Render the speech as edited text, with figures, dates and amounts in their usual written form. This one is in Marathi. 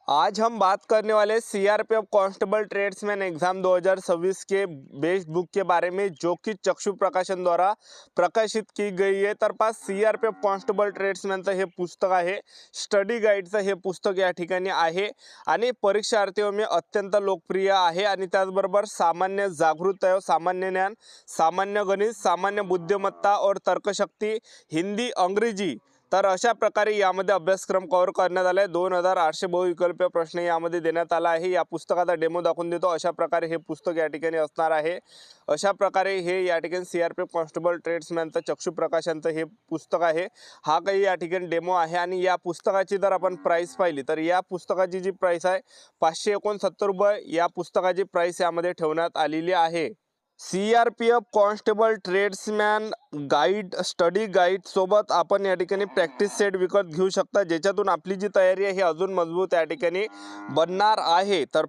आज हम बात करने वाले सीआरपीएफ कांस्टेबल ट्रेड्समैन एग्जाम 2026 के बेस्ट बुक के बारे में, जो कि चक्षु प्रकाशन द्वारा प्रकाशित की गई आहे। तर पास सीआरपीएफ कांस्टेबल ट्रेड्समॅनचं हे पुस्तक आहे, स्टडी गाईडचं हे पुस्तक या ठिकाणी आहे आणि परीक्षार्थीयों में अत्यंत लोकप्रिय आहे आणि त्याचबरोबर सामान्य जागृत, सामान्य ज्ञान, सामान्य गणित, सामान्य बुद्धिमत्ता और तर्कशक्ती, हिंदी, अंग्रेजी, तर अशा प्रकारे यामध्ये अभ्यासक्रम कव्हर करण्यात आला आहे। 2800 बहुविकल्पीय प्रश्न यामध्ये देण्यात आला आहे। या पुस्तकाचा डेमो दाखवून देतो। अशा प्रकारे हे पुस्तक या ठिकाणी असणार आहे। अशा प्रकारे हे या ठिकाणी सीआरपीएफ कांस्टेबल ट्रेड्समॅनचं चक्षु प्रकाशनचं हे पुस्तक आहे। हा काही या ठिकाणी डेमो आहे आणि या पुस्तकाची जर आपण प्राइस पाहिली तर या पुस्तकाची जी प्राइस आहे 569 रुपये या पुस्तकाची प्राइस यामध्ये ठेवण्यात आलेली आहे। CRPF constable tradesman guide, study guide सोबत आपण या ठिकाणी प्रॅक्टिस सेट विकत घेऊ शकता, ज्याच्यातून आपली जी तयारी आहे ही अजून मजबूत या ठिकाणी बनणार आहे। तर